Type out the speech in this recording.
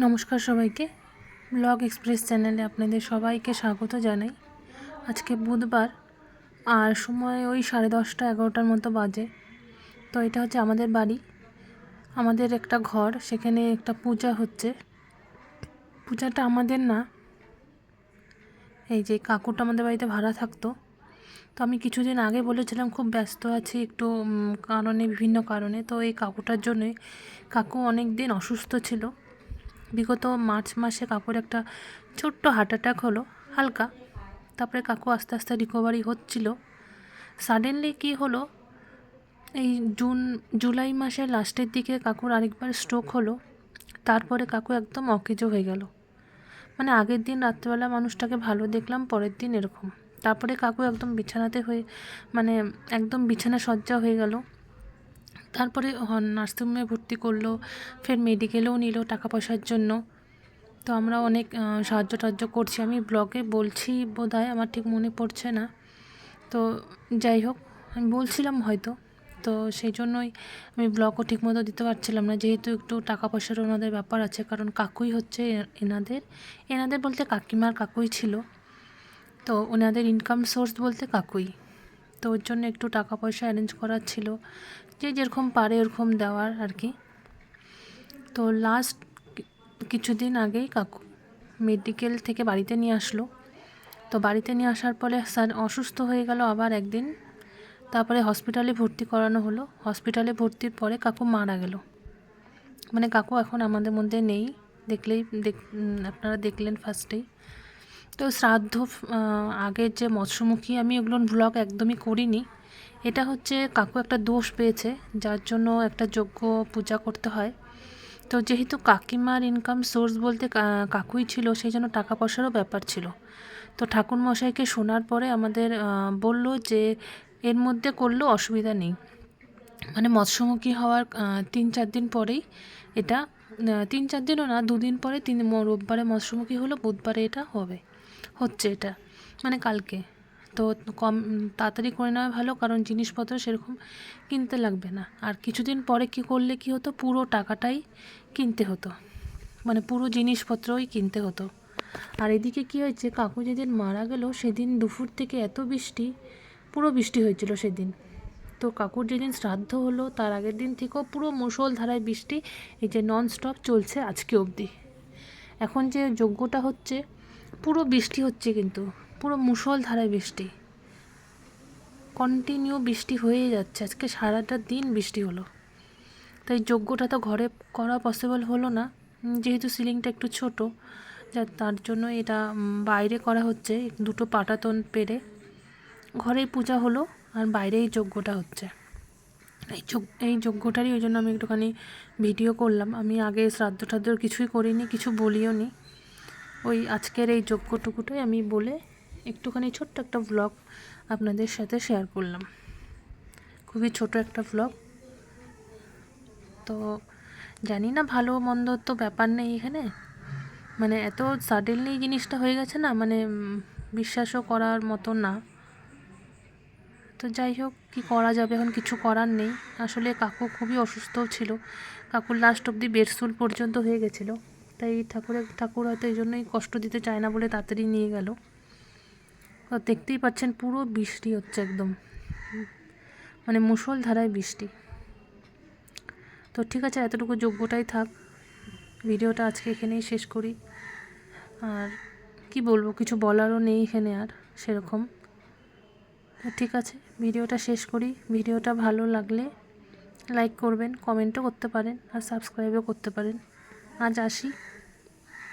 নমস্কার সবাইকে, blog express চ্যানেলে আপনাদের সবাইকে স্বাগত জানাই। আজকে বুধবার আর সময় ওই 10:30-11টার মতো বাজে। তো এটা হচ্ছে আমাদের বাড়ি, আমাদের একটা ঘর, সেখানে একটা পূজা হচ্ছে। পূজাটা আমাদের না, এই যে কাকুটা আমাদের বাড়িতে ভাড়া থাকতো। তো আমি কিছুদিন আগে বলেছিলাম খুব ব্যস্ত আছি একটু বিভিন্ন কারণে। তো এই কাকুটার জন্যই, কাকু অনেক দিন অসুস্থ ছিল। বিগত মার্চ মাসে কাকুর একটা ছোট্ট হার্ট অ্যাটাক হলো, হালকা। তারপরে কাকু আস্তে আস্তে রিকভারি হচ্ছিল। সাডেনলি কি হলো, এই জুলাই মাসের লাস্টের দিকে কাকুর আরেকবার স্ট্রোক হলো। তারপরে কাকু একদম অকেজো হয়ে গেল। মানে আগের দিন রাত্রেবেলা মানুষটাকে ভালো দেখলাম, পরের দিন এরকম। তারপরে কাকু একদম বিছানাতে হয়ে, মানে একদম বিছানা সজ্জা হয়ে গেল। তারপরে নার্সিংহোমে ভর্তি করলো, ফের মেডিকেলেও নিল টাকা পয়সার জন্য। তো আমরা অনেক সাহায্য টাহায্য করছি, আমি ব্লগে বলছি বোধহয়, আমার ঠিক মনে পড়ছে না। তো যাই হোক, আমি বলছিলাম হয়তো, তো সেই জন্যই আমি ব্লগও ঠিকমতো দিতে পারছিলাম না, যেহেতু একটু টাকা পয়সার ওনাদের ব্যাপার আছে। কারণ কাকুই হচ্ছে এনাদের বলতে কাকিমার কাকুই ছিল। তো ওনাদের ইনকাম সোর্স বলতে কাকুই। তো ওর জন্য একটু টাকা পয়সা অ্যারেঞ্জ করার ছিল, যে যেরকম পারে ওরকম দেওয়ার আর কি। তো লাস্ট কিছুদিন আগেই কাকু মেডিকেল থেকে বাড়িতে নিয়ে আসলো। তো বাড়িতে নিয়ে আসার পরে স্যার অসুস্থ হয়ে গেল আবার একদিন। তারপরে হসপিটালে ভর্তি করানো হলো। হসপিটালে ভর্তির পরে কাকু মারা গেল। মানে কাকু এখন আমাদের মধ্যে নেই, আপনারা দেখলেন ফার্স্টেই। তো শ্রাদ্ধ আগের যে মৎস্যমুখী, আমি ওগুলো ব্লগ একদমই করিনি। এটা হচ্ছে কাকু একটা দোষ পেয়েছে, যার জন্য একটা যজ্ঞ পূজা করতে হয়। তো যেহেতু কাকিমার ইনকাম সোর্স বলতে কাকুই ছিল, সেই জন্য টাকা পয়সারও ব্যাপার ছিল। তো ঠাকুরমশাইকে শোনার পরে আমাদের বলল যে এর মধ্যে করলেও অসুবিধা নেই। মানে মৎস্যমুখী হওয়ার 3-4 দিন পরেই এটা, 3-4 দিনও না, 2 দিন পরে, রোববারে মৎস্যমুখী হলো, বুধবারে এটা হচ্ছে এটা, মানে কালকে। তো কম তাড়াতাড়ি করে নেওয়া ভালো, কারণ জিনিসপত্র সেরকম কিনতে লাগবে না। আর কিছুদিন পরে কি করলে কি হতো, পুরো টাকাটাই কিনতে হতো, মানে পুরো জিনিসপত্রই কিনতে হতো। আর এদিকে কি হয়েছে, কাকু যেদিন মারা গেল সেদিন দুপুর থেকে এত বৃষ্টি, পুরো বৃষ্টি হয়েছিল সেদিন। তো কাকুর যেদিন শ্রাদ্ধ হলো তার আগের দিন থেকেও পুরো মুষলধারায় বৃষ্টি, এই যে নন স্টপ চলছে আজকে অবধি। এখন যে যজ্ঞটা হচ্ছে পুরো বৃষ্টি হচ্ছে, কিন্তু পুরো মুষলধারায় বৃষ্টি, কন্টিনিউ বৃষ্টি হয়েই যাচ্ছে। আজকে সারাটা দিন বৃষ্টি হলো। তাই যজ্ঞটা তো ঘরে করা পসিবল হলো না, যেহেতু সিলিংটা একটু ছোট, তার জন্য এটা বাইরে করা হচ্ছে। 2টো পাটাতন পেরে ঘরেই পূজা হলো, আর বাইরেই যজ্ঞটা হচ্ছে। এই যজ্ঞটারই ওই জন্য আমি একটুখানি ভিডিও করলাম। আমি আগে শ্রাদ্ধ টাদ্ধ কিছুই করিনি, কিছু বলিও নি। ওই আজকের এই যজ্ঞটুকুটাই আমি বলে একটুখানি ছোট্ট একটা ব্লগ আপনাদের সাথে শেয়ার করলাম, খুবই ছোট একটা ব্লগ। তো জানি না, ভালো মন্দ তো ব্যাপার নেই এখানে, মানে এত সাডেনলি জিনিসটা হয়ে গেছে না, মানে বিশ্বাসও করার মতো না। তো যাই হোক, কী করা যাবে, এখন কিছু করার নেই। আসলে কাকু খুবই অসুস্থও ছিল, কাকুর লাস্ট অবধি বেডসুল পর্যন্ত হয়ে গেছিলো। তাই ঠাকুর হয়তো এই জন্যই কষ্ট দিতে চায় না বলে তাড়াতাড়ি নিয়ে গেল। দেখতেই পাচ্ছেন পুরো বৃষ্টি হচ্ছে একদম, মানে মুষলধারায় বৃষ্টি। তো ঠিক আছে, এতটুকু যজ্ঞটাই থাক। ভিডিওটা আজকে এখানেই শেষ করি। আর কি বলবো, কিছু বলারও নেই এখানে আর সেরকম। ঠিক আছে, ভিডিওটা শেষ করি। ভিডিওটা ভালো লাগলে লাইক করবেন, কমেন্টও করতে পারেন, আর সাবস্ক্রাইবও করতে পারেন। আজ আসি।